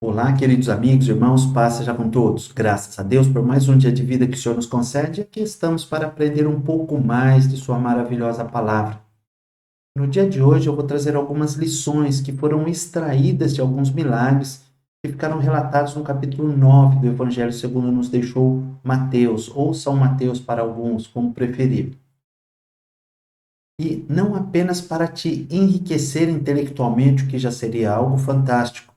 Olá, queridos amigos, irmãos, paz seja com todos. Graças a Deus por mais um dia de vida que o Senhor nos concede. Aqui estamos para aprender um pouco mais de Sua maravilhosa palavra. No dia de hoje eu vou trazer algumas lições que foram extraídas de alguns milagres que ficaram relatados no capítulo 9 do Evangelho segundo nos deixou Mateus, ou São Mateus para alguns, como preferir. E não apenas para te enriquecer intelectualmente, o que já seria algo fantástico,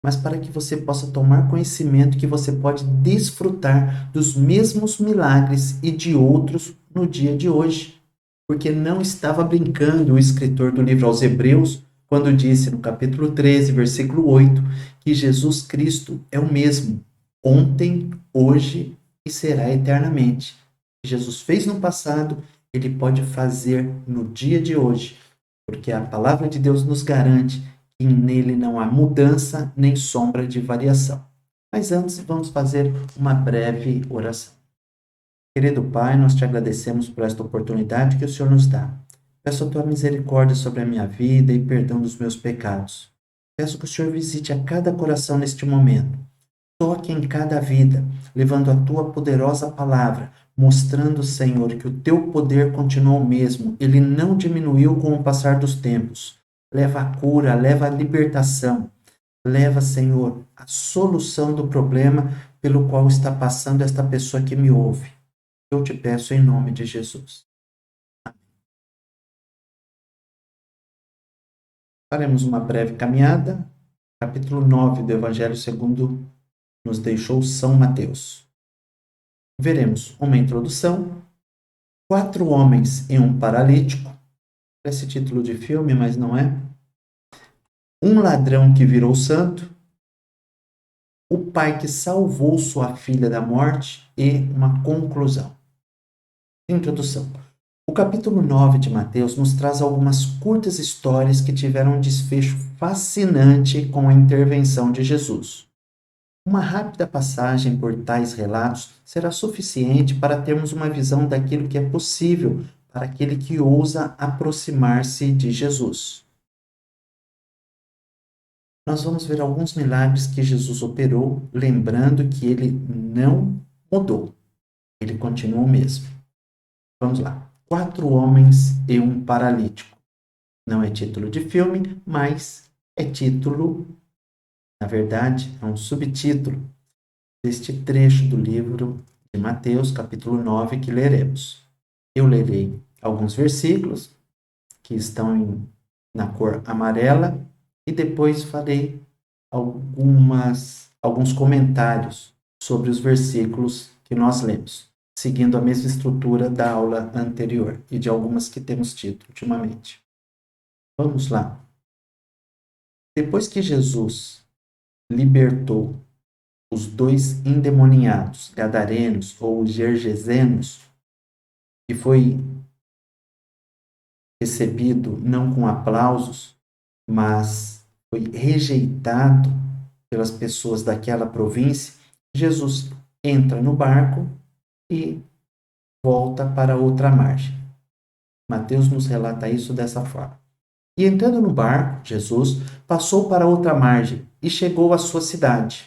mas para que você possa tomar conhecimento que você pode desfrutar dos mesmos milagres e de outros no dia de hoje. Porque não estava brincando o escritor do livro aos Hebreus quando disse no capítulo 13, versículo 8, que Jesus Cristo é o mesmo, ontem, hoje e será eternamente. Jesus fez no passado, ele pode fazer no dia de hoje, porque a palavra de Deus nos garante e nele não há mudança nem sombra de variação. Mas antes, vamos fazer uma breve oração. Querido Pai, nós te agradecemos por esta oportunidade que o Senhor nos dá. Peço a tua misericórdia sobre a minha vida e perdão dos meus pecados. Peço que o Senhor visite a cada coração neste momento. Toque em cada vida, levando a tua poderosa palavra, mostrando, Senhor, que o teu poder continua o mesmo, ele não diminuiu com o passar dos tempos. Leva a cura, leva a libertação, leva, Senhor, a solução do problema pelo qual está passando esta pessoa que me ouve. Eu te peço em nome de Jesus. Faremos uma breve caminhada. Capítulo 9 do Evangelho segundo nos deixou São Mateus. Veremos uma introdução, 4 homens e um paralítico. Parece título de filme, mas não é. Um ladrão que virou santo. O pai que salvou sua filha da morte e uma conclusão. Introdução. O capítulo 9 de Mateus nos traz algumas curtas histórias que tiveram um desfecho fascinante com a intervenção de Jesus. Uma rápida passagem por tais relatos será suficiente para termos uma visão daquilo que é possível para aquele que ousa aproximar-se de Jesus. Nós vamos ver alguns milagres que Jesus operou, lembrando que ele não mudou, ele continua o mesmo. Vamos lá. 4 homens e um paralítico. Não é título de filme, mas é título, na verdade, é um subtítulo deste trecho do livro de Mateus, capítulo 9, que leremos. Eu lerei alguns versículos que estão na cor amarela e depois farei alguns comentários sobre os versículos que nós lemos, seguindo a mesma estrutura da aula anterior e de algumas que temos tido ultimamente. Vamos lá. Depois que Jesus libertou os 2 endemoniados, gadarenos ou gergesenos, e foi recebido não com aplausos, mas foi rejeitado pelas pessoas daquela província, Jesus entra no barco e volta para outra margem. Mateus nos relata isso dessa forma. E entrando no barco, Jesus passou para outra margem e chegou à sua cidade.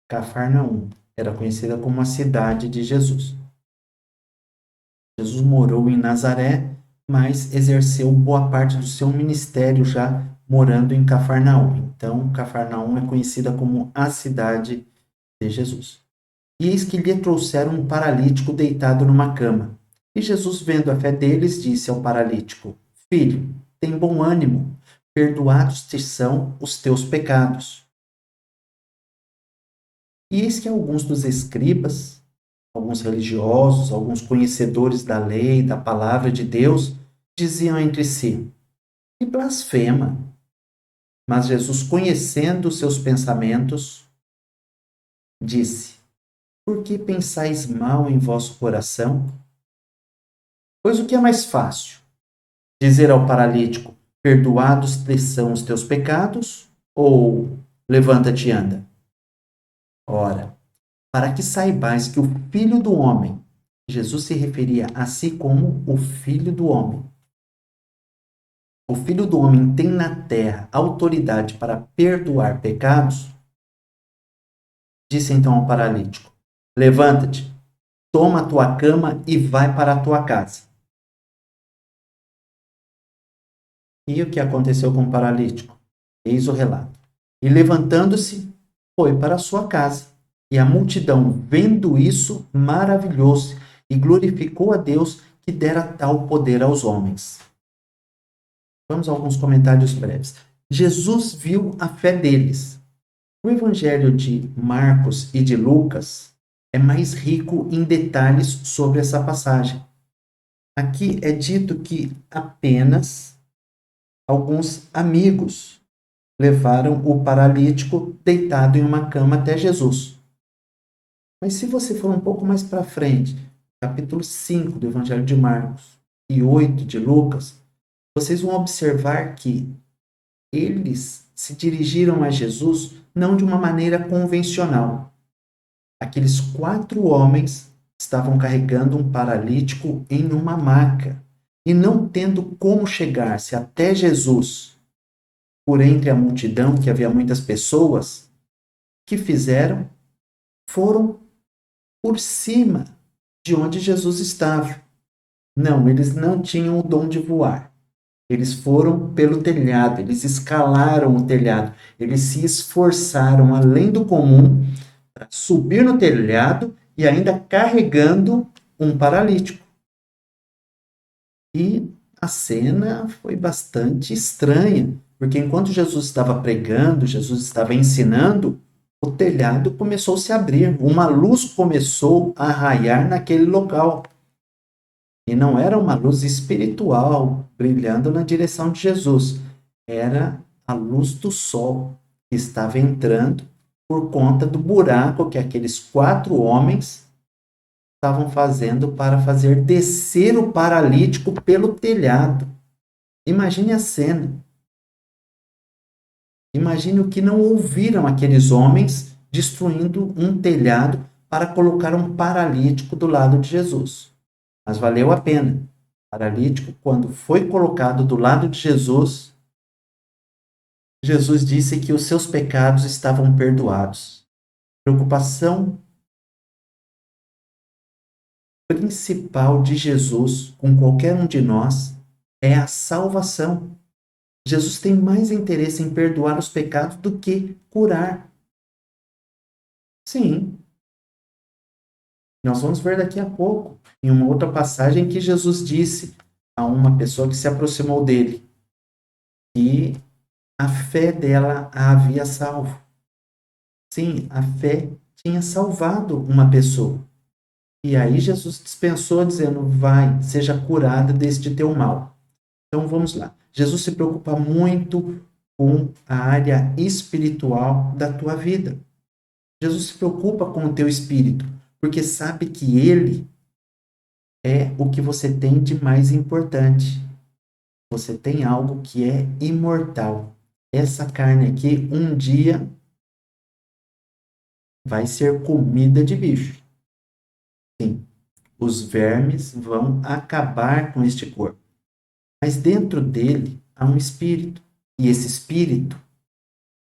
Cafarnaum era conhecida como a cidade de Jesus. Jesus morou em Nazaré, mas exerceu boa parte do seu ministério já morando em Cafarnaum. Então, Cafarnaum é conhecida como a cidade de Jesus. E eis que lhe trouxeram um paralítico deitado numa cama. E Jesus, vendo a fé deles, disse ao paralítico: Filho, tem bom ânimo, perdoados te são os teus pecados. E eis que alguns dos escribas, alguns religiosos, alguns conhecedores da lei, da palavra de Deus, diziam entre si: que blasfema! Mas Jesus, conhecendo os seus pensamentos, disse: Por que pensais mal em vosso coração? Pois o que é mais fácil? Dizer ao paralítico: perdoados te são os teus pecados? Ou levanta-te e anda? Ora, para que saibais que o Filho do Homem, Jesus se referia a si como o Filho do Homem. O Filho do Homem tem na terra autoridade para perdoar pecados. Disse então ao paralítico: Levanta-te, toma a tua cama e vai para a tua casa. E o que aconteceu com o paralítico? Eis o relato. E levantando-se, foi para a sua casa. E a multidão, vendo isso, maravilhou-se e glorificou a Deus que dera tal poder aos homens. Vamos a alguns comentários breves. Jesus viu a fé deles. O evangelho de Marcos e de Lucas é mais rico em detalhes sobre essa passagem. Aqui é dito que apenas alguns amigos levaram o paralítico deitado em uma cama até Jesus. Mas se você for um pouco mais para frente, capítulo 5 do Evangelho de Marcos e 8 de Lucas, vocês vão observar que eles se dirigiram a Jesus não de uma maneira convencional. Aqueles 4 homens estavam carregando um paralítico em uma maca e não tendo como chegar-se até Jesus por entre a multidão, que havia muitas pessoas, que fizeram? Foram por cima de onde Jesus estava. Não, eles não tinham o dom de voar. Eles foram pelo telhado, eles escalaram o telhado, eles se esforçaram além do comum para subir no telhado e ainda carregando um paralítico. E a cena foi bastante estranha, porque enquanto Jesus estava pregando, Jesus estava ensinando, o telhado começou a se abrir, uma luz começou a raiar naquele local. E não era uma luz espiritual brilhando na direção de Jesus, era a luz do sol que estava entrando por conta do buraco que aqueles 4 homens estavam fazendo para fazer descer o paralítico pelo telhado. Imagine a cena. Imagine o que não ouviram aqueles homens destruindo um telhado para colocar um paralítico do lado de Jesus. Mas valeu a pena. O paralítico, quando foi colocado do lado de Jesus, Jesus disse que os seus pecados estavam perdoados. A preocupação principal de Jesus com qualquer um de nós é a salvação. Jesus tem mais interesse em perdoar os pecados do que curar. Sim, nós vamos ver daqui a pouco, em uma outra passagem, que Jesus disse a uma pessoa que se aproximou dele que a fé dela a havia salvo. Sim, a fé tinha salvado uma pessoa. E aí Jesus dispensou dizendo, vai, seja curada deste teu mal. Então vamos lá. Jesus se preocupa muito com a área espiritual da tua vida. Jesus se preocupa com o teu espírito, porque sabe que ele é o que você tem de mais importante. Você tem algo que é imortal. Essa carne aqui, um dia, vai ser comida de bicho. Sim, os vermes vão acabar com este corpo. Mas dentro dele há um espírito. E esse espírito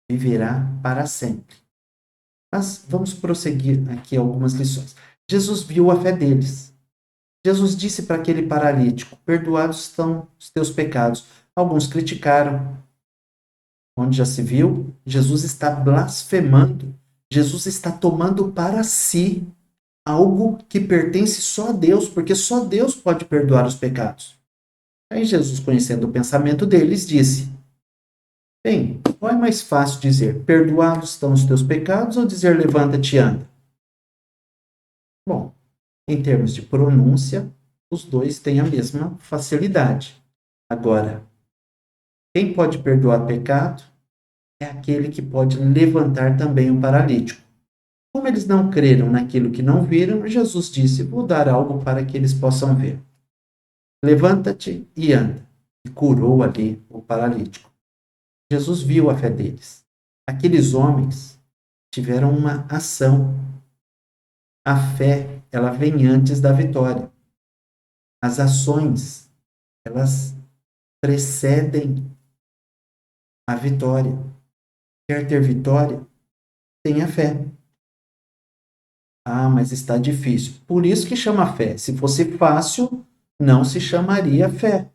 viverá para sempre. Mas vamos prosseguir aqui algumas lições. Jesus viu a fé deles. Jesus disse para aquele paralítico: perdoados estão os teus pecados. Alguns criticaram. Onde já se viu, Jesus está blasfemando. Jesus está tomando para si algo que pertence só a Deus, porque só Deus pode perdoar os pecados. Aí Jesus, conhecendo o pensamento deles, disse: bem, qual é mais fácil dizer, perdoados estão os teus pecados, ou dizer, levanta-te e anda? Bom, em termos de pronúncia, os dois têm a mesma facilidade. Agora, quem pode perdoar pecado é aquele que pode levantar também o paralítico. Como eles não creram naquilo que não viram, Jesus disse, vou dar algo para que eles possam ver. Levanta-te e anda. E curou ali o paralítico. Jesus viu a fé deles. Aqueles homens tiveram uma ação. A fé, ela vem antes da vitória. As ações, elas precedem a vitória. Quer ter vitória? Tenha fé. Ah, mas está difícil. Por isso que chama fé. Se fosse fácil, não se chamaria fé.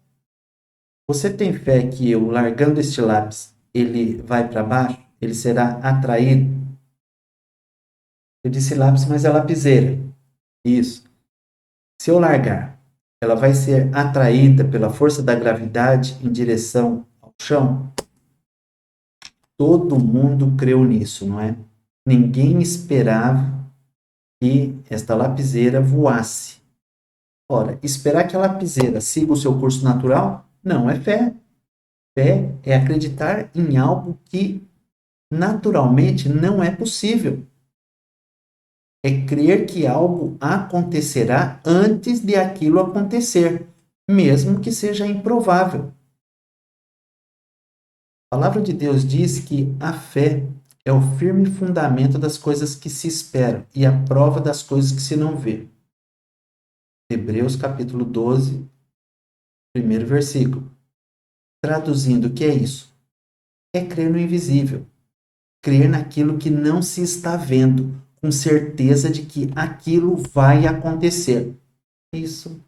Você tem fé que eu, largando este lápis, ele vai para baixo? Ele será atraído? Eu disse lápis, mas é lapiseira. Isso. Se eu largar, ela vai ser atraída pela força da gravidade em direção ao chão? Todo mundo creu nisso, não é? Ninguém esperava que esta lapiseira voasse. Ora, esperar que a lapiseira siga o seu curso natural não é fé. Fé é acreditar em algo que naturalmente não é possível. É crer que algo acontecerá antes de aquilo acontecer, mesmo que seja improvável. A palavra de Deus diz que a fé é o firme fundamento das coisas que se esperam e a prova das coisas que se não vê. Hebreus capítulo 12, primeiro versículo. Traduzindo, o que é isso? É crer no invisível, crer naquilo que não se está vendo, com certeza de que aquilo vai acontecer. Isso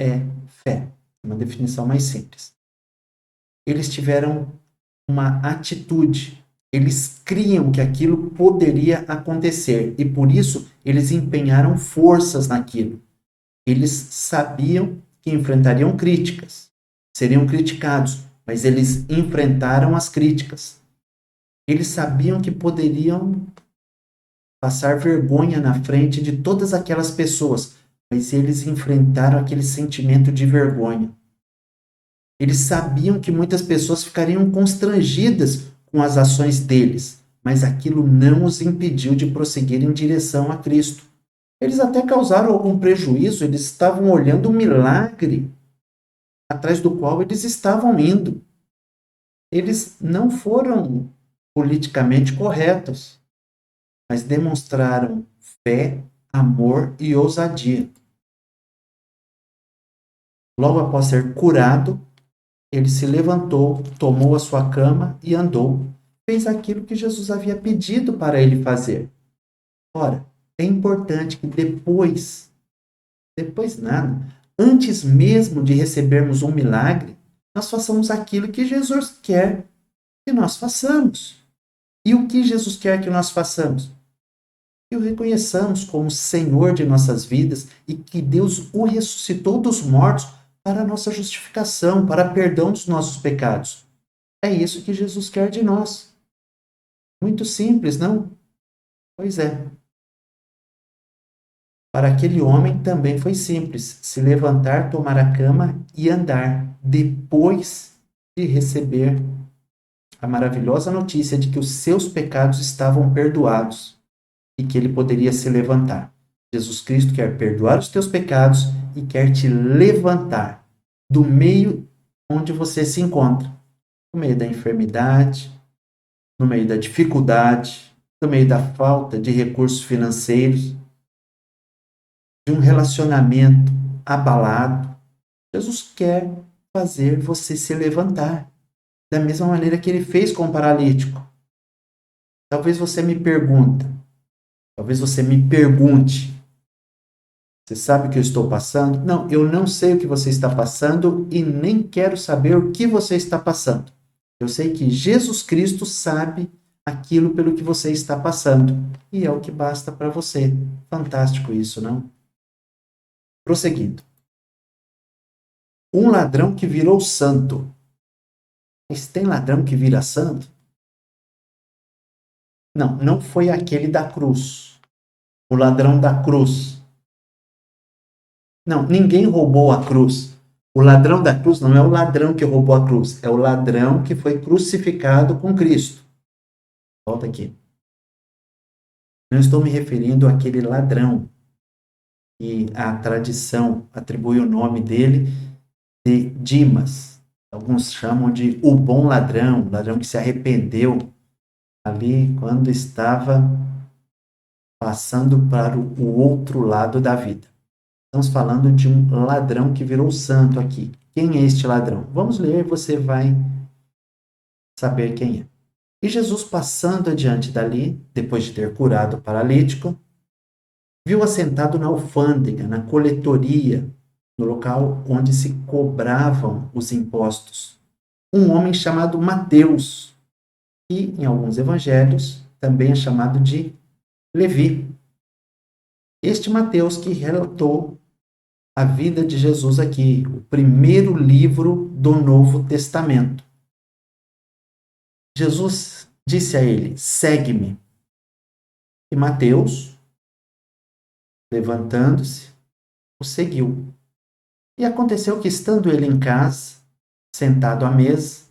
é fé, uma definição mais simples. Eles tiveram uma atitude, eles criam que aquilo poderia acontecer e por isso eles empenharam forças naquilo. Eles sabiam que enfrentariam críticas, seriam criticados, mas eles enfrentaram as críticas. Eles sabiam que poderiam passar vergonha na frente de todas aquelas pessoas, mas eles enfrentaram aquele sentimento de vergonha. Eles sabiam que muitas pessoas ficariam constrangidas com as ações deles, mas aquilo não os impediu de prosseguir em direção a Cristo. Eles até causaram algum prejuízo, eles estavam olhando o milagre atrás do qual eles estavam indo. Eles não foram politicamente corretos, mas demonstraram fé, amor e ousadia. Logo após ser curado, ele se levantou, tomou a sua cama e andou. Fez aquilo que Jesus havia pedido para ele fazer. Ora, é importante que depois nada, antes mesmo de recebermos um milagre, nós façamos aquilo que Jesus quer que nós façamos. E o que Jesus quer que nós façamos? Que o reconheçamos como Senhor de nossas vidas e que Deus o ressuscitou dos mortos para a nossa justificação, para perdão dos nossos pecados. É isso que Jesus quer de nós. Muito simples, não? Pois é. Para aquele homem também foi simples se levantar, tomar a cama e andar, depois de receber a maravilhosa notícia de que os seus pecados estavam perdoados e que ele poderia se levantar. Jesus Cristo quer perdoar os teus pecados e quer te levantar do meio onde você se encontra, no meio da enfermidade, no meio da dificuldade, no meio da falta de recursos financeiros, de um relacionamento abalado. Jesus quer fazer você se levantar, da mesma maneira que ele fez com o paralítico. Talvez você me pergunte, talvez você me pergunte, você sabe o que eu estou passando? Não, eu não sei o que você está passando e nem quero saber o que você está passando. Eu sei que Jesus Cristo sabe aquilo pelo que você está passando e é o que basta para você. Fantástico isso, não? Prosseguindo. Um ladrão que virou santo. Mas tem ladrão que vira santo? Não, não foi aquele da cruz. O ladrão da cruz. Não, ninguém roubou a cruz. O ladrão da cruz não é o ladrão que roubou a cruz, é o ladrão que foi crucificado com Cristo. Volta aqui. Não estou me referindo àquele ladrão que a tradição atribui o nome dele de Dimas. Alguns chamam de o bom ladrão, ladrão que se arrependeu ali quando estava passando para o outro lado da vida. Estamos falando de um ladrão que virou santo aqui. Quem é este ladrão? Vamos ler e você vai saber quem é. E Jesus, passando adiante dali, depois de ter curado o paralítico, Viu assentado na alfândega, na coletoria, no local onde se cobravam os impostos, um homem chamado Mateus, que em alguns evangelhos também é chamado de Levi. Este Mateus que relatou a vida de Jesus aqui, o primeiro livro do Novo Testamento. Jesus disse a ele: segue-me. E Mateus, levantando-se, o seguiu. E aconteceu que, estando ele em casa, sentado à mesa,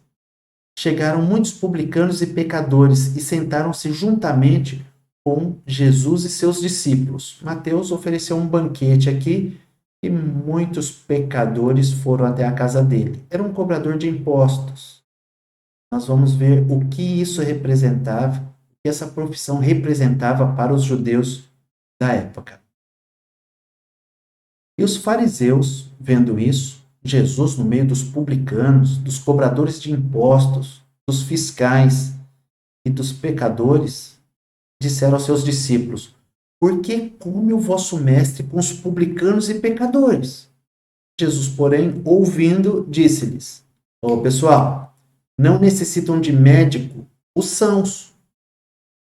chegaram muitos publicanos e pecadores e sentaram-se juntamente com Jesus e seus discípulos. Mateus ofereceu um banquete aqui e muitos pecadores foram até a casa dele. Era um cobrador de impostos. Nós vamos ver o que isso representava, o que essa profissão representava para os judeus da época. E os fariseus, vendo isso, Jesus no meio dos publicanos, dos cobradores de impostos, dos fiscais e dos pecadores, disseram aos seus discípulos: por que come o vosso mestre com os publicanos e pecadores? Jesus, porém, ouvindo, disse-lhes: ô pessoal, não necessitam de médico os sãos.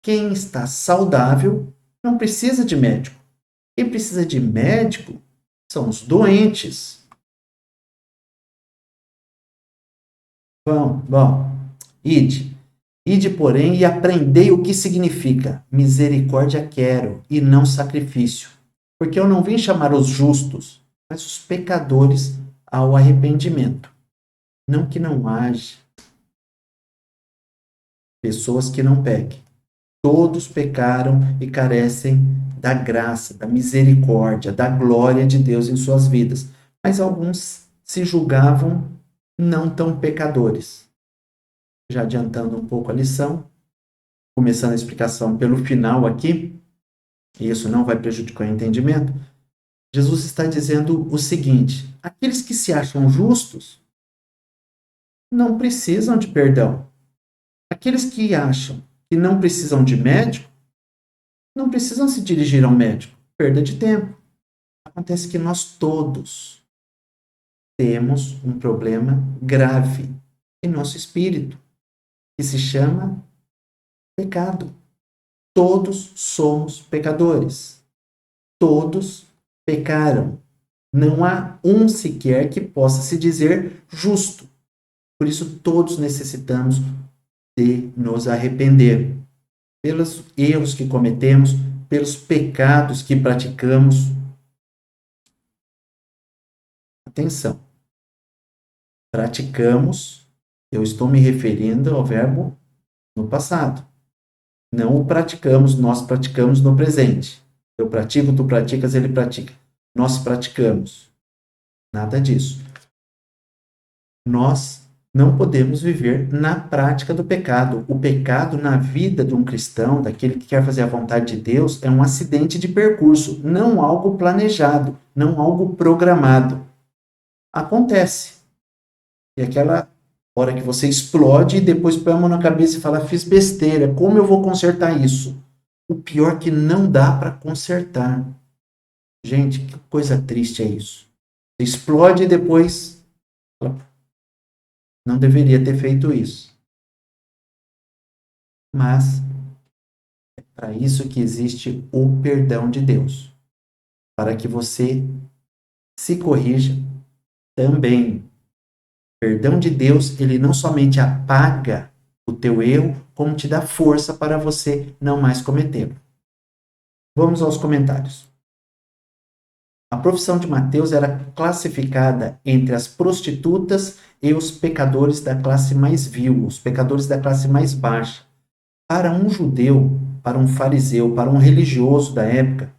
Quem está saudável não precisa de médico. Quem precisa de médico são os doentes. Bom, ide. Ide, porém, e aprendei o que significa misericórdia quero e não sacrifício. Porque eu não vim chamar os justos, mas os pecadores ao arrependimento. Não que não haja pessoas que não pequem. Todos pecaram e carecem da graça, da misericórdia, da glória de Deus em suas vidas. Mas alguns se julgavam não tão pecadores. Já adiantando um pouco a lição, começando a explicação pelo final aqui, e isso não vai prejudicar o entendimento, Jesus está dizendo o seguinte: aqueles que se acham justos não precisam de perdão. Aqueles que acham que não precisam de médico, não precisam se dirigir ao médico. Perda de tempo. Acontece que nós todos temos um problema grave em nosso espírito, que se chama pecado. Todos somos pecadores. Todos pecaram. Não há um sequer que possa se dizer justo. Por isso, todos necessitamos de nos arrepender pelos erros que cometemos, pelos pecados que praticamos. Atenção. Praticamos, eu estou me referindo ao verbo no passado. Não o praticamos, nós praticamos no presente. Eu pratico, tu praticas, ele pratica. Nós praticamos. Nada disso. Nós não podemos viver na prática do pecado. O pecado na vida de um cristão, daquele que quer fazer a vontade de Deus, é um acidente de percurso, não algo planejado, não algo programado. Acontece. E aquela hora que você explode e depois põe a mão na cabeça e fala: fiz besteira, como eu vou consertar isso? O pior é que não dá para consertar. Gente, que coisa triste é isso. Você explode e depois não deveria ter feito isso. Mas é para isso que existe o perdão de Deus. Para que você se corrija também. O perdão de Deus, ele não somente apaga o teu erro, como te dá força para você não mais cometê-lo. Vamos aos comentários. A profissão de Mateus era classificada entre as prostitutas e os pecadores da classe mais vil, os pecadores da classe mais baixa. Para um judeu, para um fariseu, para um religioso da época,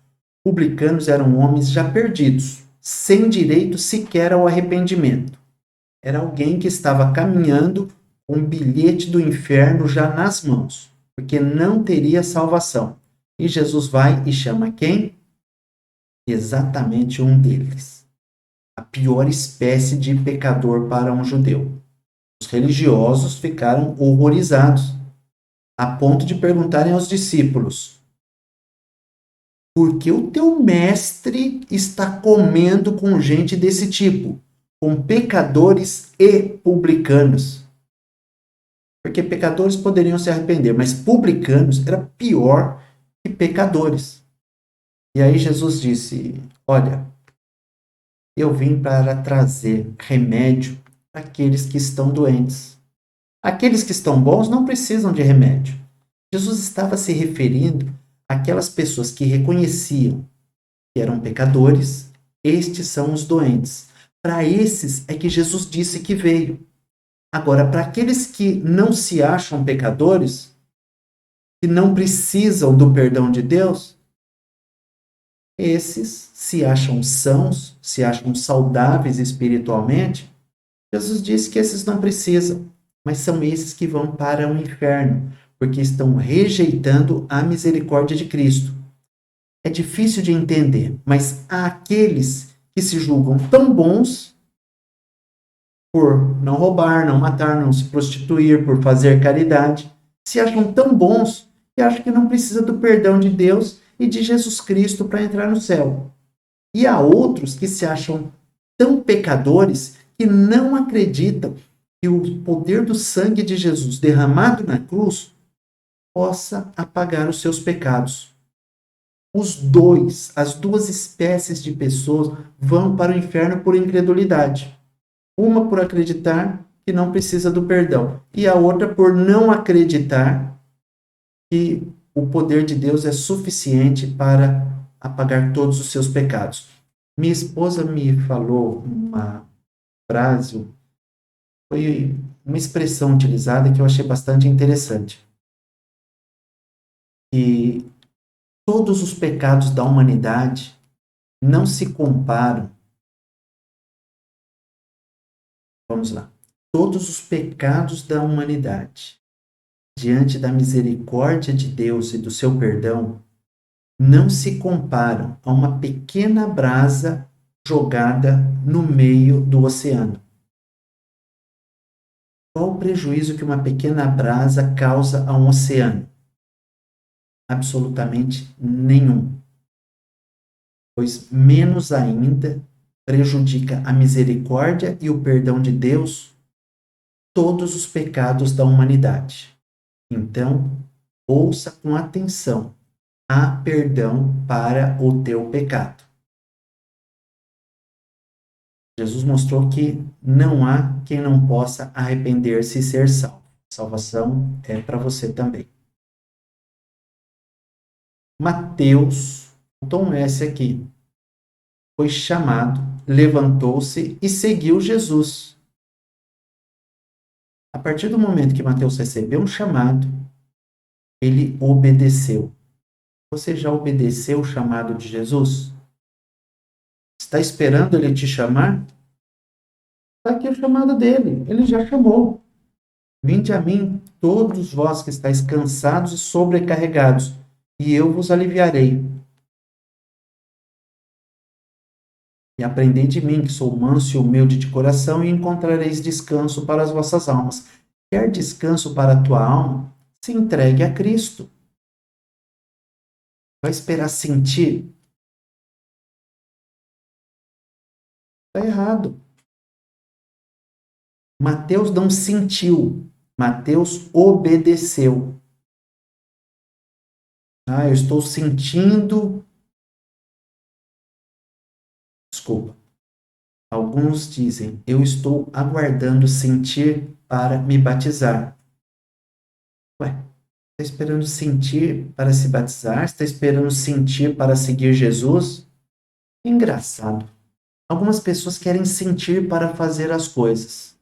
publicanos eram homens já perdidos, sem direito sequer ao arrependimento. Era alguém que estava caminhando com um bilhete do inferno já nas mãos, porque não teria salvação. E Jesus vai e chama quem? Exatamente um deles. A pior espécie de pecador para um judeu. Os religiosos ficaram horrorizados, a ponto de perguntarem aos discípulos: Porque o teu mestre está comendo com gente desse tipo, com pecadores e publicanos. Porque pecadores poderiam se arrepender, mas publicanos era pior que pecadores. E aí Jesus disse: Olha, eu vim para trazer remédio para aqueles que estão doentes. Aqueles que estão bons não precisam de remédio. Jesus estava se referindo àquelas pessoas que reconheciam que eram pecadores, estes são os doentes. Para esses é que Jesus disse que veio. Agora, para aqueles que não se acham pecadores, que não precisam do perdão de Deus, esses se acham sãos, se acham saudáveis espiritualmente. Jesus disse que esses não precisam, mas são esses que vão para o inferno, porque estão rejeitando a misericórdia de Cristo. É difícil de entender, mas há aqueles que se julgam tão bons por não roubar, não matar, não se prostituir, por fazer caridade, se acham tão bons que acham que não precisa do perdão de Deus e de Jesus Cristo para entrar no céu. E há outros que se acham tão pecadores que não acreditam que o poder do sangue de Jesus derramado na cruz possa apagar os seus pecados. As duas espécies de pessoas vão para o inferno por incredulidade. Uma por acreditar que não precisa do perdão, e a outra por não acreditar que o poder de Deus é suficiente para apagar todos os seus pecados. Minha esposa me falou uma frase, foi uma expressão utilizada que eu achei bastante interessante. Que todos os pecados da humanidade não se comparam. Vamos lá. Todos os pecados da humanidade, diante da misericórdia de Deus e do seu perdão, não se comparam a uma pequena brasa jogada no meio do oceano. Qual o prejuízo que uma pequena brasa causa a um oceano? Absolutamente nenhum. Pois menos ainda prejudica a misericórdia e o perdão de Deus todos os pecados da humanidade. Então, ouça com atenção. Há perdão para o teu pecado. Jesus mostrou que não há quem não possa arrepender-se e ser salvo. Salvação é para você também. Mateus, tom S aqui, foi chamado, levantou-se e seguiu Jesus. A partir do momento que Mateus recebeu um chamado, ele obedeceu. Você já obedeceu o chamado de Jesus? Está esperando ele te chamar? Está aqui o chamado dele, ele já chamou. Vinde a mim, todos vós que estáis cansados e sobrecarregados, e eu vos aliviarei. E aprendei de mim, que sou manso e humilde de coração, e encontrareis descanso para as vossas almas. Quer descanso para a tua alma? Se entregue a Cristo. Vai esperar sentir? Está errado. Mateus não sentiu, Mateus obedeceu. Eu estou sentindo. Desculpa. Alguns dizem, eu estou aguardando sentir para me batizar. Ué, está esperando sentir para se batizar? Está esperando sentir para seguir Jesus? Engraçado. Algumas pessoas querem sentir para fazer as coisas.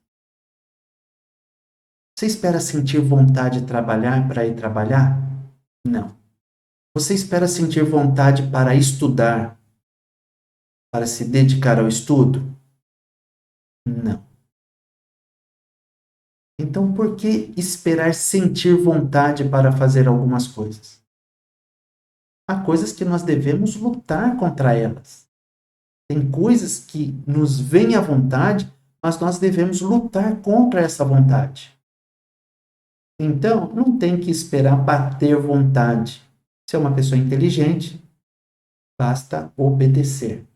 Você espera sentir vontade de trabalhar para ir trabalhar? Não. Você espera sentir vontade para estudar, para se dedicar ao estudo? Não. Então, por que esperar sentir vontade para fazer algumas coisas? Há coisas que nós devemos lutar contra elas. Tem coisas que nos vêm à vontade, mas nós devemos lutar contra essa vontade. Então, não tem que esperar bater vontade. Você é uma pessoa inteligente, basta obedecer.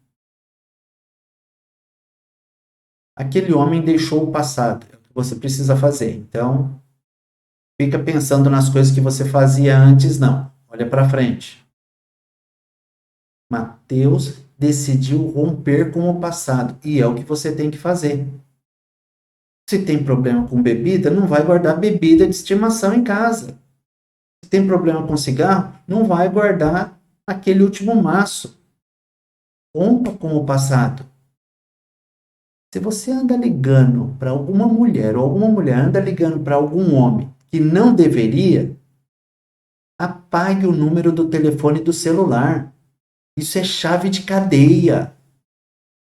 Aquele homem deixou o passado, é o que você precisa fazer. Então, fica pensando nas coisas que você fazia antes, não. Olha para frente. Mateus decidiu romper com o passado, e é o que você tem que fazer. Se tem problema com bebida, não vai guardar bebida de estimação em casa. Se tem problema com cigarro, não vai guardar aquele último maço. Rompa com o passado. Se você anda ligando para alguma mulher, ou alguma mulher anda ligando para algum homem que não deveria, apague o número do telefone do celular. Isso é chave de cadeia.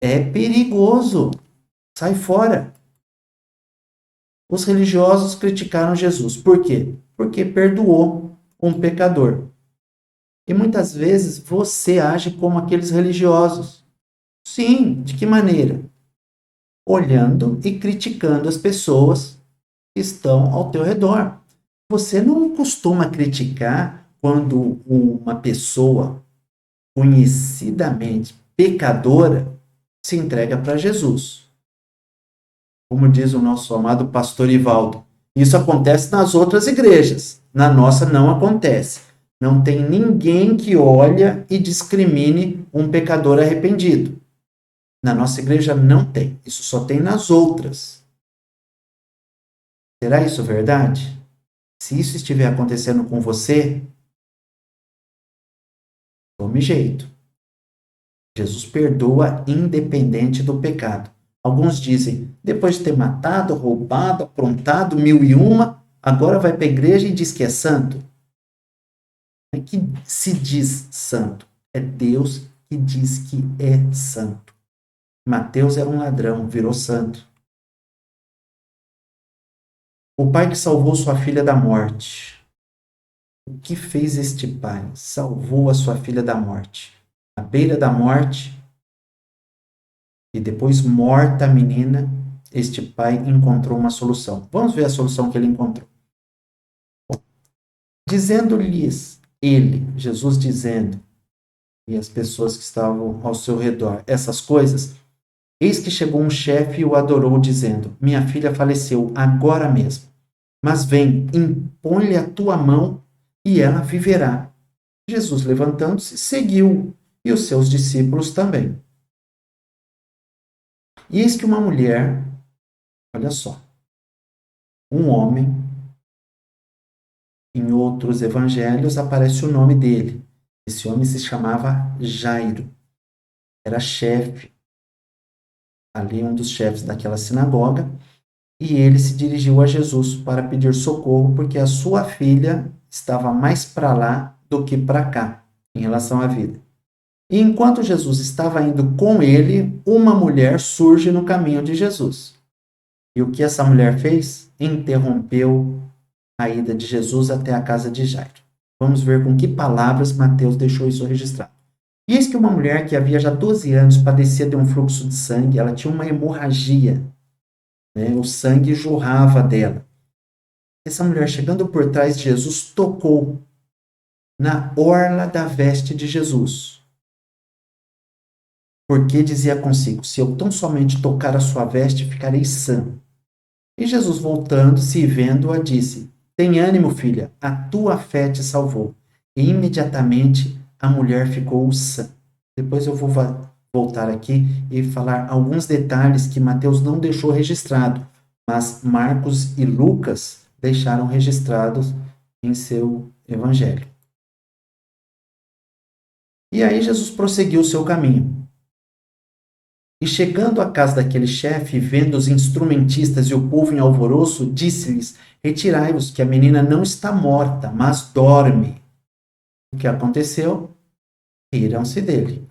É perigoso. Sai fora. Os religiosos criticaram Jesus. Por quê? Porque perdoou um pecador. E muitas vezes você age como aqueles religiosos. Sim, de que maneira? Olhando e criticando as pessoas que estão ao teu redor. Você não costuma criticar quando uma pessoa conhecidamente pecadora se entrega para Jesus. Como diz o nosso amado pastor Ivaldo, isso acontece nas outras igrejas. Na nossa não acontece. Não tem ninguém que olha e discrimine um pecador arrependido. Na nossa igreja não tem. Isso só tem nas outras. Será isso verdade? Se isso estiver acontecendo com você, tome jeito. Jesus perdoa independente do pecado. Alguns dizem, depois de ter matado, roubado, aprontado, 1001, agora vai para a igreja e diz que é santo. É que se diz santo. É Deus que diz que é santo. Mateus era um ladrão, virou santo. O pai que salvou sua filha da morte. O que fez este pai? Salvou a sua filha da morte. À beira da morte, e depois morta a menina, este pai encontrou uma solução. Vamos ver a solução que ele encontrou. Dizendo-lhes ele, Jesus dizendo, e as pessoas que estavam ao seu redor, essas coisas, eis que chegou um chefe e o adorou, dizendo, minha filha faleceu agora mesmo, mas vem, impõe-lhe a tua mão e ela viverá. Jesus, levantando-se, seguiu, e os seus discípulos também. E eis que uma mulher, olha só, um homem, em outros evangelhos aparece o nome dele. Esse homem se chamava Jairo. Era chefe, ali um dos chefes daquela sinagoga, e ele se dirigiu a Jesus para pedir socorro, porque a sua filha estava mais para lá do que para cá, em relação à vida. E enquanto Jesus estava indo com ele, uma mulher surge no caminho de Jesus. E o que essa mulher fez? Interrompeu a ida de Jesus até a casa de Jairo. Vamos ver com que palavras Mateus deixou isso registrado. E eis que uma mulher que havia já 12 anos padecia de um fluxo de sangue, ela tinha uma hemorragia, né? O sangue jorrava dela. Essa mulher, chegando por trás de Jesus, tocou na orla da veste de Jesus. Porque dizia consigo, se eu tão somente tocar a sua veste, ficarei sã. E Jesus, voltando-se e vendo-a, disse, tem ânimo, filha, a tua fé te salvou. E imediatamente a mulher ficou sã. Depois eu vou voltar aqui e falar alguns detalhes que Mateus não deixou registrado, mas Marcos e Lucas deixaram registrados em seu evangelho. E aí Jesus prosseguiu o seu caminho. E chegando à casa daquele chefe, vendo os instrumentistas e o povo em alvoroço, disse-lhes, retirai-vos, que a menina não está morta, mas dorme. O que aconteceu? Riram-se dele.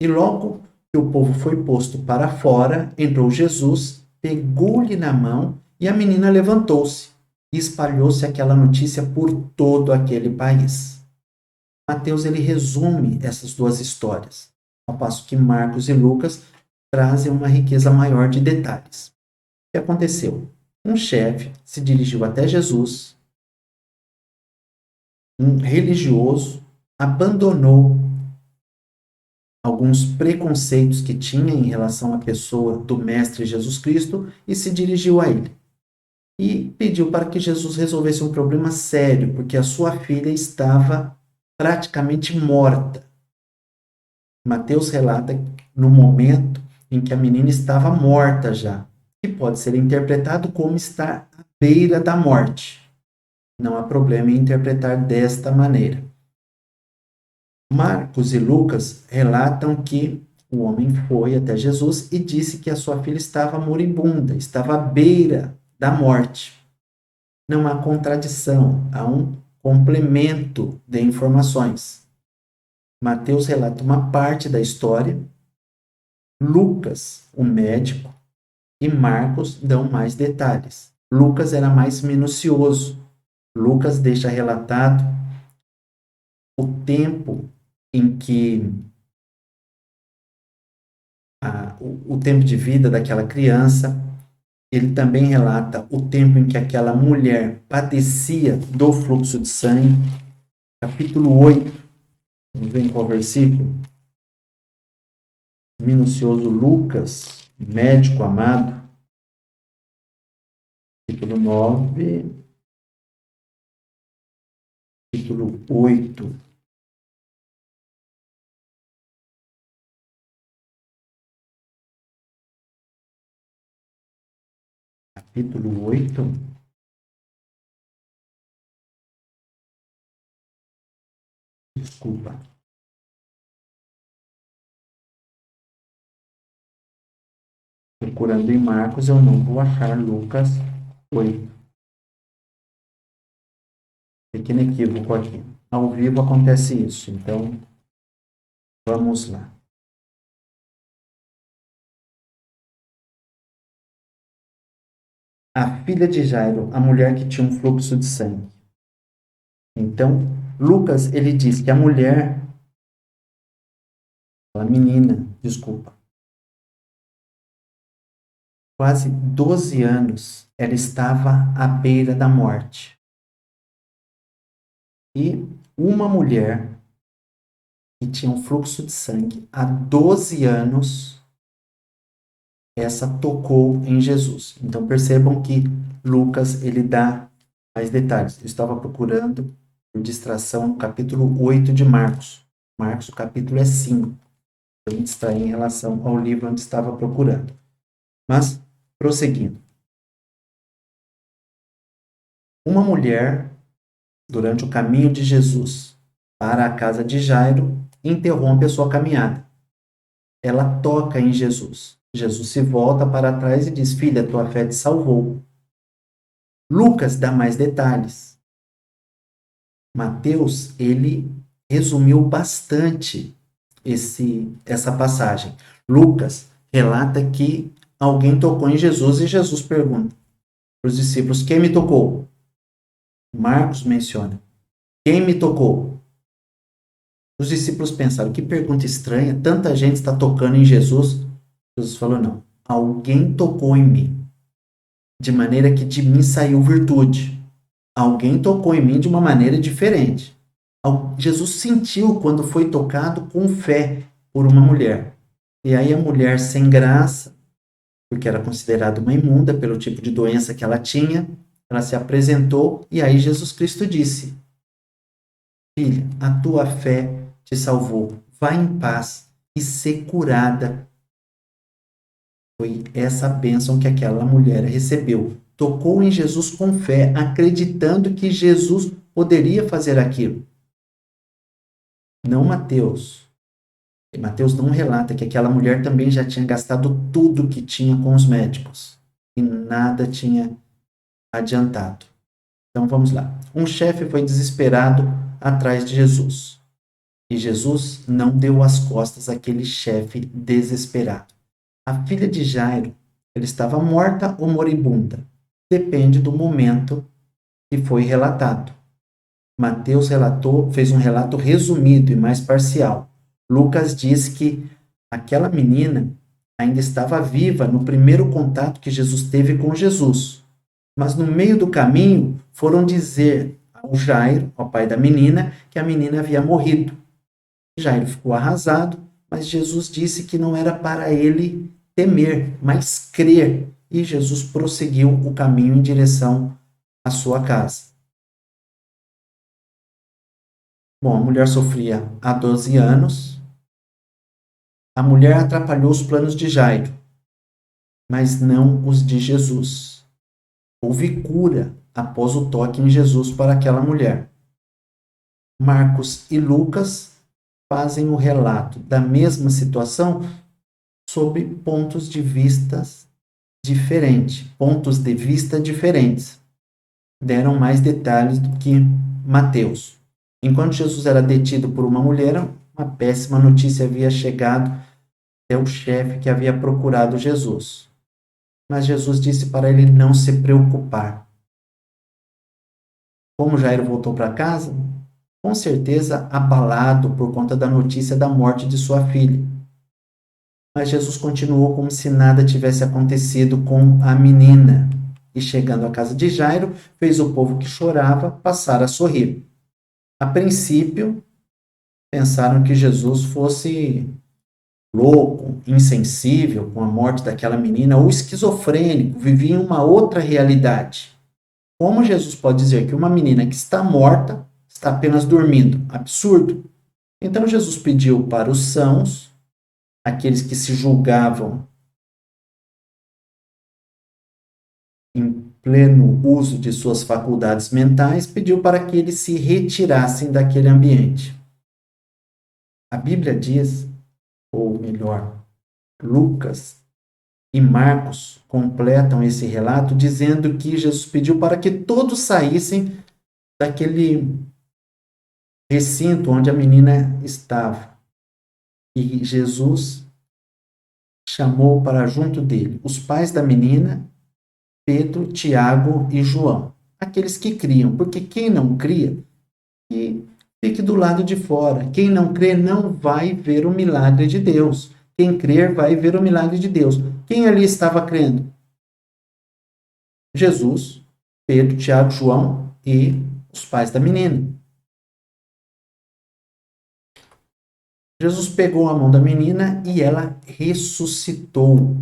E logo que o povo foi posto para fora, entrou Jesus, pegou-lhe na mão e a menina levantou-se. E espalhou-se aquela notícia por todo aquele país. Mateus ele resume essas duas histórias, ao passo que Marcos e Lucas trazem uma riqueza maior de detalhes. O que aconteceu? Um chefe se dirigiu até Jesus, um religioso, abandonou alguns preconceitos que tinha em relação à pessoa do Mestre Jesus Cristo e se dirigiu a ele. E pediu para que Jesus resolvesse um problema sério, porque a sua filha estava praticamente morta. Mateus relata no momento em que a menina estava morta já, que pode ser interpretado como estar à beira da morte. Não há problema em interpretar desta maneira. Marcos e Lucas relatam que o homem foi até Jesus e disse que a sua filha estava moribunda, estava à beira da morte. Não há contradição, há um complemento de informações. Mateus relata uma parte da história, Lucas, o médico, e Marcos dão mais detalhes. Lucas era mais minucioso. Lucas deixa relatado o tempo em que o tempo de vida daquela criança. Ele também relata o tempo em que aquela mulher padecia do fluxo de sangue. Capítulo 8, vamos ver qual versículo. Minucioso Lucas, médico amado. Capítulo 9, capítulo 8. Capítulo 8. Desculpa. Procurando em Marcos, eu não vou achar Lucas 8. Pequeno equívoco aqui. Ao vivo acontece isso, então vamos lá. A filha de Jairo, a mulher que tinha um fluxo de sangue. Então, Lucas, ele diz que a mulher, a menina, desculpa, quase 12 anos, ela estava à beira da morte. E uma mulher que tinha um fluxo de sangue há 12 anos, essa tocou em Jesus. Então percebam que Lucas, ele dá mais detalhes. Eu estava procurando, por distração, o capítulo 8 de Marcos. Marcos, o capítulo é 5. Eu me distraí em relação ao livro onde estava procurando. Mas, prosseguindo. Uma mulher, durante o caminho de Jesus para a casa de Jairo, interrompe a sua caminhada. Ela toca em Jesus. Jesus se volta para trás e diz: filha, tua fé te salvou. Lucas dá mais detalhes. Mateus, ele resumiu bastante essa passagem. Lucas relata que alguém tocou em Jesus e Jesus pergunta para os discípulos: quem me tocou? Marcos menciona: quem me tocou? Os discípulos pensaram: que pergunta estranha, tanta gente está tocando em Jesus. Jesus falou: não, alguém tocou em mim, de maneira que de mim saiu virtude. Alguém tocou em mim de uma maneira diferente. Jesus sentiu quando foi tocado com fé por uma mulher. E aí a mulher sem graça, porque era considerada uma imunda pelo tipo de doença que ela tinha, ela se apresentou e aí Jesus Cristo disse: filha, a tua fé te salvou. Vá em paz e ser curada. Foi essa bênção que aquela mulher recebeu. Tocou em Jesus com fé, acreditando que Jesus poderia fazer aquilo. Não Mateus. Mateus não relata que aquela mulher também já tinha gastado tudo que tinha com os médicos e nada tinha adiantado. Então vamos lá. Um chefe foi desesperado atrás de Jesus. E Jesus não deu as costas àquele chefe desesperado. A filha de Jairo, ela estava morta ou moribunda? Depende do momento que foi relatado. Mateus fez um relato resumido e mais parcial. Lucas diz que aquela menina ainda estava viva no primeiro contato que Jesus teve com Jesus. Mas no meio do caminho foram dizer ao Jairo, ao pai da menina, que a menina havia morrido. Jairo ficou arrasado, mas Jesus disse que não era para ele temer, mas crer. E Jesus prosseguiu o caminho em direção à sua casa. Bom, a mulher sofria há 12 anos. A mulher atrapalhou os planos de Jairo, mas não os de Jesus. Houve cura após o toque em Jesus para aquela mulher. Marcos e Lucas fazem o relato da mesma situação sob pontos de vista diferentes. Deram mais detalhes do que Mateus. Enquanto Jesus era detido por uma mulher, uma péssima notícia havia chegado até o chefe que havia procurado Jesus. Mas Jesus disse para ele não se preocupar. Como Jairo voltou para casa, com certeza abalado por conta da notícia da morte de sua filha. Mas Jesus continuou como se nada tivesse acontecido com a menina. E chegando à casa de Jairo, fez o povo que chorava passar a sorrir. A princípio, pensaram que Jesus fosse louco, insensível com a morte daquela menina ou esquizofrênico, vivia em uma outra realidade. Como Jesus pode dizer que uma menina que está morta está apenas dormindo? Absurdo. Então Jesus pediu para os sãos, aqueles que se julgavam em pleno uso de suas faculdades mentais, pediu para que eles se retirassem daquele ambiente. A Bíblia diz, ou melhor, Lucas e Marcos completam esse relato dizendo que Jesus pediu para que todos saíssem daquele recinto onde a menina estava. E Jesus chamou para junto dele os pais da menina, Pedro, Tiago e João. Aqueles que criam, porque quem não cria, que fique do lado de fora. Quem não crê não vai ver o milagre de Deus. Quem crer vai ver o milagre de Deus. Quem ali estava crendo? Jesus, Pedro, Tiago, João e os pais da menina. Jesus pegou a mão da menina e ela ressuscitou.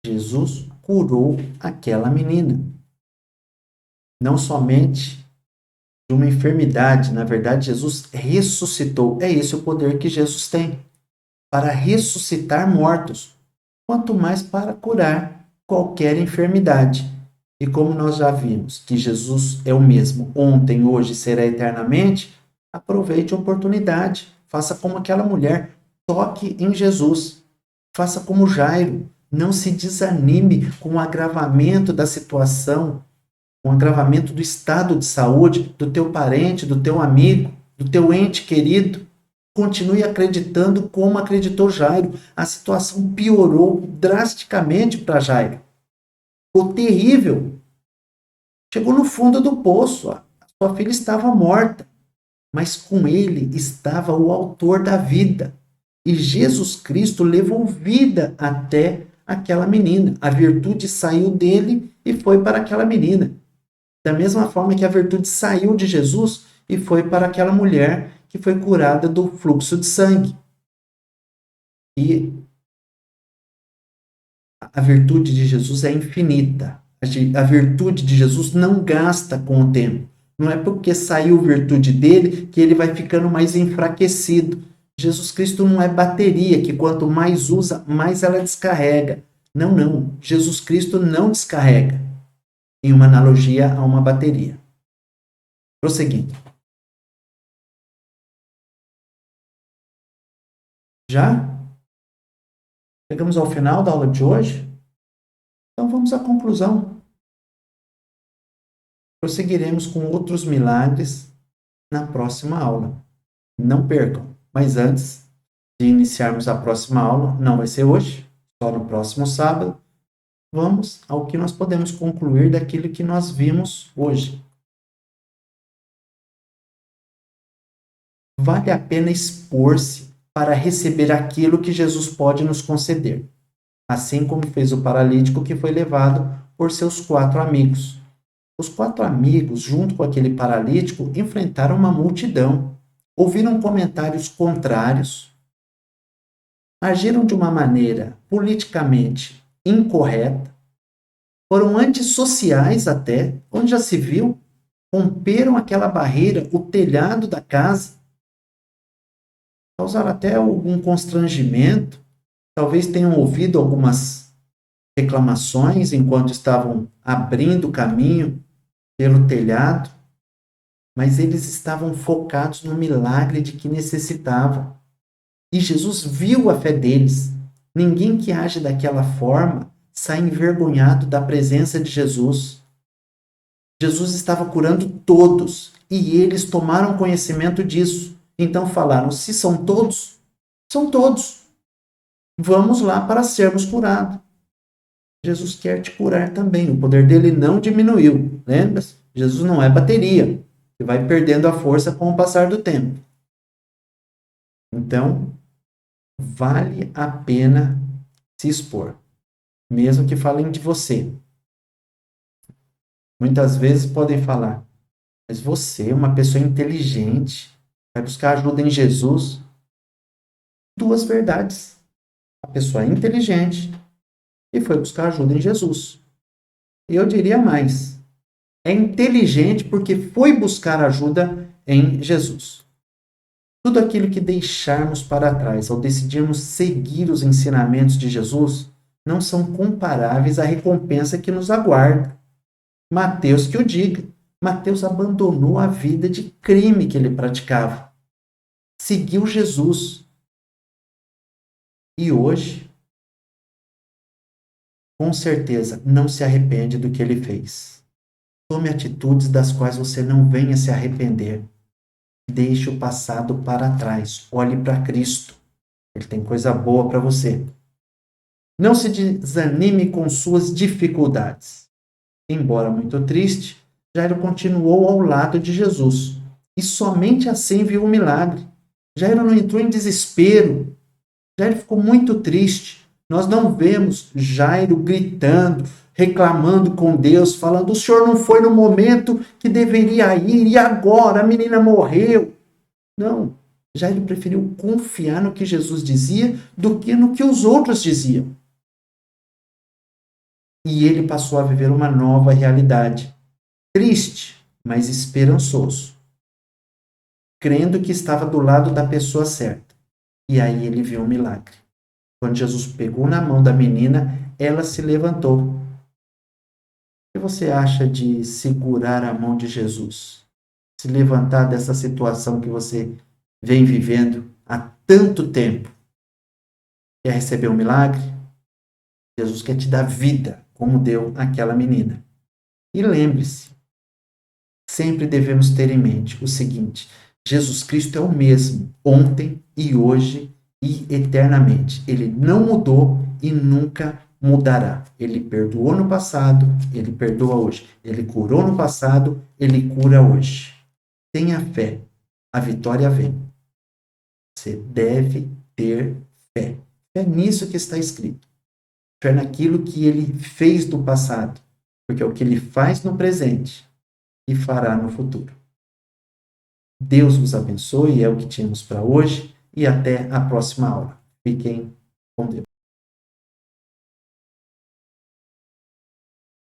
Jesus curou aquela menina. Não somente de uma enfermidade, na verdade, Jesus ressuscitou. É esse o poder que Jesus tem, para ressuscitar mortos, quanto mais para curar qualquer enfermidade. E como nós já vimos que Jesus é o mesmo ontem, hoje e será eternamente, aproveite a oportunidade. Faça como aquela mulher, toque em Jesus. Faça como Jairo, não se desanime com o agravamento da situação, com o agravamento do estado de saúde do teu parente, do teu amigo, do teu ente querido. Continue acreditando como acreditou Jairo. A situação piorou drasticamente para Jairo. Ficou terrível. Chegou no fundo do poço. A sua filha estava morta. Mas com ele estava o autor da vida. E Jesus Cristo levou vida até aquela menina. A virtude saiu dele e foi para aquela menina. Da mesma forma que a virtude saiu de Jesus e foi para aquela mulher que foi curada do fluxo de sangue. E a virtude de Jesus é infinita. A virtude de Jesus não gasta com o tempo. Não é porque saiu virtude dele que ele vai ficando mais enfraquecido. Jesus Cristo não é bateria que quanto mais usa, mais ela descarrega. Não, não. Jesus Cristo não descarrega. Em uma analogia a uma bateria. Prosseguindo. Já? Chegamos ao final da aula de hoje? Então vamos à conclusão. Prosseguiremos com outros milagres na próxima aula. Não percam. Mas antes de iniciarmos a próxima aula, não vai ser hoje, só no próximo sábado, vamos ao que nós podemos concluir daquilo que nós vimos hoje. Vale a pena expor-se para receber aquilo que Jesus pode nos conceder, assim como fez o paralítico que foi levado por seus 4 amigos. Os 4 amigos, junto com aquele paralítico, enfrentaram uma multidão, ouviram comentários contrários, agiram de uma maneira politicamente incorreta, foram antissociais até, onde já se viu, romperam aquela barreira, o telhado da casa, causaram até algum constrangimento, talvez tenham ouvido algumas reclamações enquanto estavam abrindo o caminho pelo telhado, mas eles estavam focados no milagre de que necessitavam. E Jesus viu a fé deles. Ninguém que age daquela forma sai envergonhado da presença de Jesus. Jesus estava curando todos e eles tomaram conhecimento disso. Então falaram: se são todos, são todos. Vamos lá para sermos curados. Jesus quer te curar também. O poder dele não diminuiu. Lembra? Jesus não é bateria, que vai perdendo a força com o passar do tempo. Então, vale a pena se expor, mesmo que falem de você. Muitas vezes podem falar: mas você é uma pessoa inteligente, vai buscar ajuda em Jesus. Duas verdades. A pessoa é inteligente e foi buscar ajuda em Jesus. E eu diria mais: é inteligente porque foi buscar ajuda em Jesus. Tudo aquilo que deixarmos para trás ao decidirmos seguir os ensinamentos de Jesus não são comparáveis à recompensa que nos aguarda. Mateus que o diga. Mateus abandonou a vida de crime que ele praticava. Seguiu Jesus. E hoje, com certeza, não se arrepende do que ele fez. Tome atitudes das quais você não venha se arrepender. Deixe o passado para trás. Olhe para Cristo. Ele tem coisa boa para você. Não se desanime com suas dificuldades. Embora muito triste, Jairo continuou ao lado de Jesus. E somente assim viu o milagre. Jairo não entrou em desespero. Jairo ficou muito triste. Nós não vemos Jairo gritando, reclamando com Deus, falando: o senhor não foi no momento que deveria ir, e agora a menina morreu. Não. Jairo preferiu confiar no que Jesus dizia do que no que os outros diziam. E ele passou a viver uma nova realidade. Triste, mas esperançoso. Crendo que estava do lado da pessoa certa. E aí ele viu um milagre. Quando Jesus pegou na mão da menina, ela se levantou. O que você acha de segurar a mão de Jesus? Se levantar dessa situação que você vem vivendo há tanto tempo? Quer receber um milagre? Jesus quer te dar vida, como deu àquela menina. E lembre-se, sempre devemos ter em mente o seguinte: Jesus Cristo é o mesmo ontem e hoje e eternamente. Ele não mudou e nunca mudará. Ele perdoou no passado, ele perdoa hoje. Ele curou no passado, ele cura hoje. Tenha fé, a vitória vem. Você deve ter fé. É nisso que está escrito. Fé naquilo que ele fez no passado, porque é o que ele faz no presente e fará no futuro. Deus vos abençoe, é o que tínhamos para hoje, e até a próxima aula. Fiquem com Deus.